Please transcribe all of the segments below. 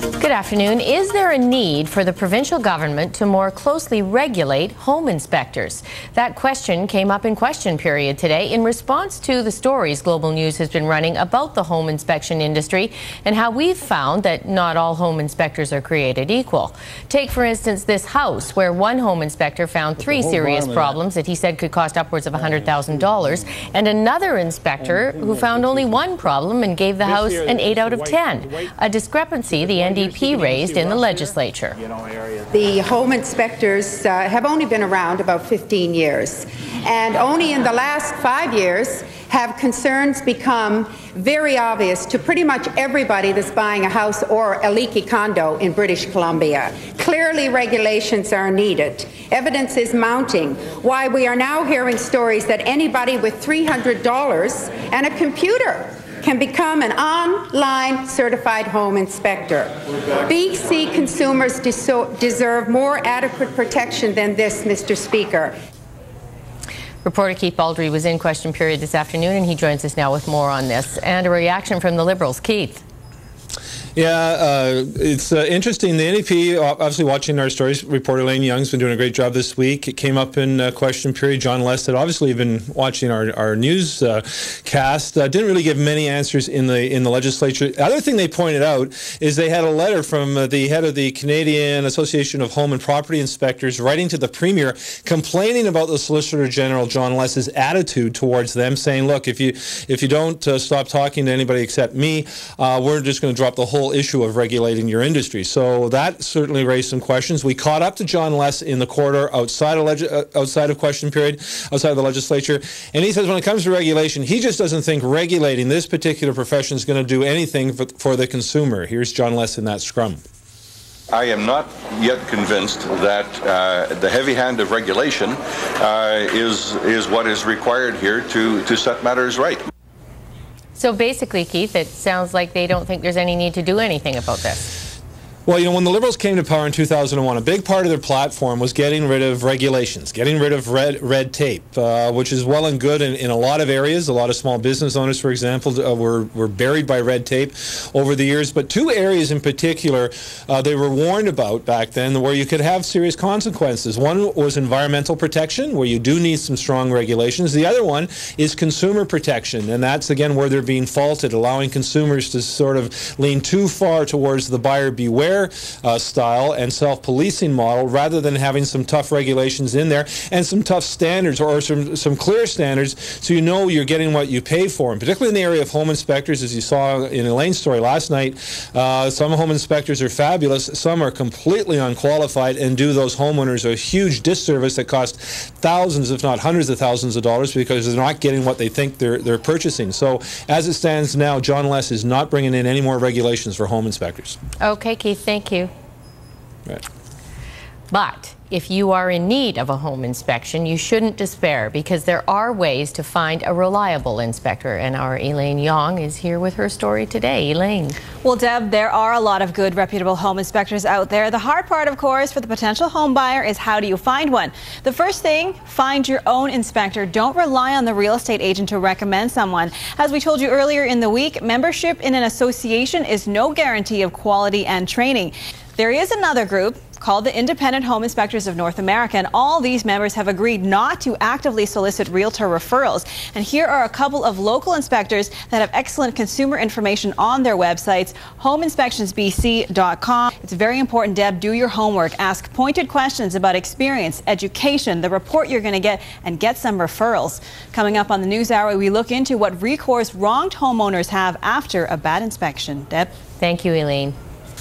Good afternoon. Is there a need for the provincial government to more closely regulate home inspectors? That question came up in question period today in response to the stories Global News has been running about the home inspection industry and how we've found that not all home inspectors are created equal. Take, for instance, this house where one home inspector found 3 serious problems that he said could cost upwards of $100,000, and another inspector who found only 1 problem and gave the house an 8 out of 10. A discrepancy the NDP raised in the legislature. The home inspectors have only been around about 15 years, and only in the last 5 years have concerns become very obvious to pretty much everybody that's buying a house or a leaky condo in British Columbia. Clearly, regulations are needed. Evidence is mounting. Why we are now hearing stories that anybody with $300 and a computer can become an online certified home inspector. BC consumers deserve more adequate protection than this, Mr. Speaker. Reporter Keith Baldry was in question period this afternoon, and he joins us now with more on this and a reaction from the Liberals. Keith. Yeah, it's interesting. The NDP, obviously watching our stories, reporter Elaine Yong's been doing a great job this week. It came up in question period. John Less had obviously been watching our news cast. Didn't really give many answers in the legislature. The other thing they pointed out is they had a letter from the head of the Canadian Association of Home and Property Inspectors writing to the Premier complaining about the Solicitor General, John Less's attitude towards them, saying, look, if you don't stop talking to anybody except me, we're just going to drop the whole issue of regulating your industry. So that certainly raised some questions. We caught up to John Less in the corridor outside of question period, outside of the legislature, and he says when it comes to regulation, he just doesn't think regulating this particular profession is going to do anything for the consumer. Here's John Less in that scrum. I am not yet convinced that the heavy hand of regulation is what is required here to set matters right. So basically, Keith, it sounds like they don't think there's any need to do anything about this. Well, you know, when the Liberals came to power in 2001, a big part of their platform was getting rid of regulations, getting rid of red tape, which is well and good in a lot of areas. A lot of small business owners, for example, were buried by red tape over the years. But 2 areas in particular they were warned about back then where you could have serious consequences. One was environmental protection, where you do need some strong regulations. The other one is consumer protection, and that's, again, where they're being faulted, allowing consumers to sort of lean too far towards the buyer beware style and self-policing model rather than having some tough regulations in there and some tough standards or some clear standards so you know you're getting what you pay for. And particularly in the area of home inspectors, as you saw in Elaine's story last night, some home inspectors are fabulous, some are completely unqualified and do those homeowners a huge disservice that costs thousands, if not hundreds of thousands of dollars because they're not getting what they think they're purchasing. So as it stands now, John Less is not bringing in any more regulations for home inspectors. Okay, Keith. Thank you. Right. But if you are in need of a home inspection, you shouldn't despair because there are ways to find a reliable inspector. And our Elaine Yong is here with her story today. Elaine. Well, Deb, there are a lot of good, reputable home inspectors out there. The hard part, of course, for the potential home buyer is how do you find one? The first thing, find your own inspector. Don't rely on the real estate agent to recommend someone. As we told you earlier in the week, membership in an association is no guarantee of quality and training. There is another group called the Independent Home Inspectors of North America, and all these members have agreed not to actively solicit realtor referrals. And here are a couple of local inspectors that have excellent consumer information on their websites, homeinspectionsbc.com. It's very important, Deb, do your homework. Ask pointed questions about experience, education, the report you're going to get, and get some referrals. Coming up on the News Hour, we look into what recourse wronged homeowners have after a bad inspection. Deb? Thank you, Elaine.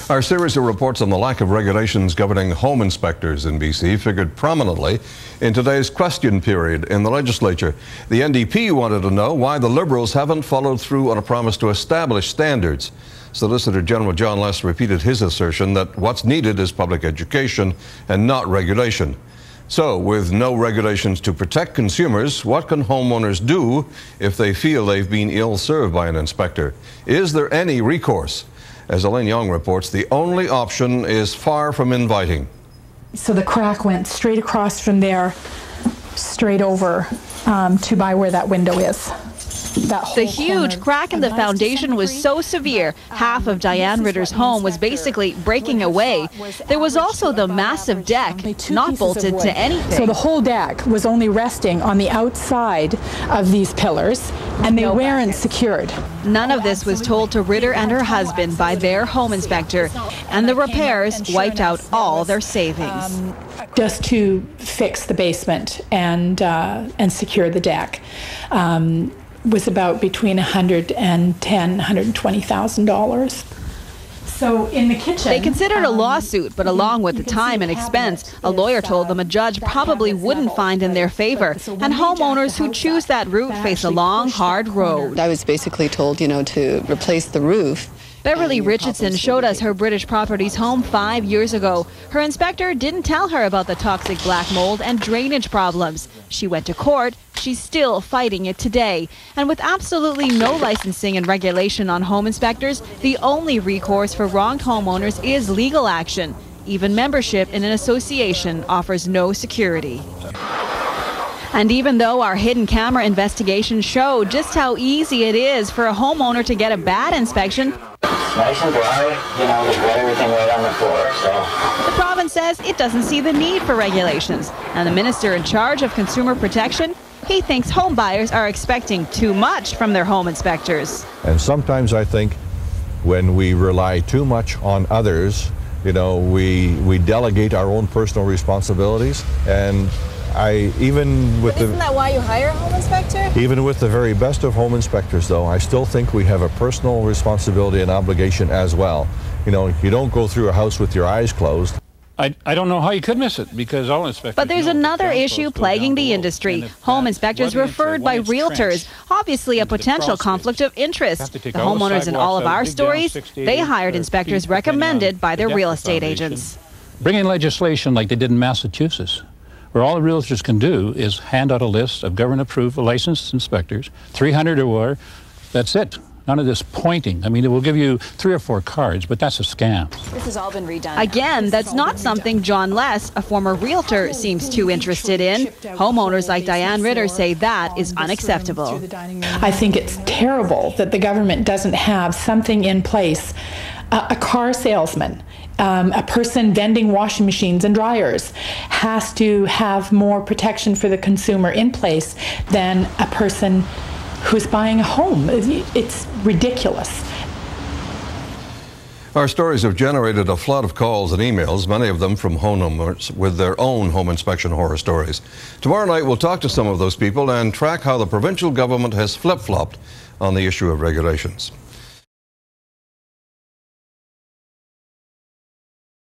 Our series of reports on the lack of regulations governing home inspectors in BC figured prominently in today's question period in the legislature. The NDP wanted to know why the Liberals haven't followed through on a promise to establish standards. Solicitor General John Less repeated his assertion that what's needed is public education and not regulation. So, with no regulations to protect consumers, what can homeowners do if they feel they've been ill-served by an inspector? Is there any recourse? As Elaine Yong reports, the only option is far from inviting. So the crack went straight across from there, straight over to by where that window is. that whole The huge corner crack in the about foundation was so severe, half of Diane Ritter's home was basically breaking away. There was also the massive deck, not bolted to anything. So the whole deck was only resting on the outside of these pillars, and they weren't secured. None of this was told to Ritter and her husband by their home inspector, and the repairs wiped out all their savings. Just to fix the basement and secure the deck was about between $110,000 and $120,000. So in the kitchen, they considered a lawsuit, but along with the time and expense, a lawyer told them a judge probably wouldn't find in their favor, and homeowners who choose that route face a long, hard road. I was basically told, to replace the roof. Beverly Richardson showed us her British Properties home 5 years ago. Her inspector didn't tell her about the toxic black mold and drainage problems. She went to court. She's still fighting it today. And with absolutely no licensing and regulation on home inspectors, the only recourse for wronged homeowners is legal action. Even membership in an association offers no security. And even though our hidden camera investigation showed just how easy it is for a homeowner to get a bad inspection, nice and dry, there's wet everything right on the floor, so. The province says it doesn't see the need for regulations. And the minister in charge of consumer protection, he thinks home buyers are expecting too much from their home inspectors. And sometimes I think when we rely too much on others, we delegate our own personal responsibilities. And isn't that why you hire a home inspector? Even with the very best of home inspectors, though, I still think we have a personal responsibility and obligation as well. You don't go through a house with your eyes closed. I don't know how you could miss it, because all inspectors. But there's another issue plaguing the industry. Home inspectors referred by realtors, obviously a potential conflict of interest. The homeowners in all of our stories, they hired inspectors recommended by their real estate agents. Bring in legislation like they did in Massachusetts, where all the realtors can do is hand out a list of government-approved licensed inspectors, 300 or more. That's it. None of this pointing. I mean, it will give you 3 or 4 cards, but that's a scam. This has all been redone. Again, that's not something John Less, a former realtor, seems too interested in. Homeowners like Diane Ritter say that is unacceptable. I think it's terrible that the government doesn't have something in place. A car salesman, a person vending washing machines and dryers has to have more protection for the consumer in place than a person who's buying a home. It's ridiculous. Our stories have generated a flood of calls and emails, many of them from homeowners with their own home inspection horror stories. Tomorrow night we'll talk to some of those people and track how the provincial government has flip-flopped on the issue of regulations.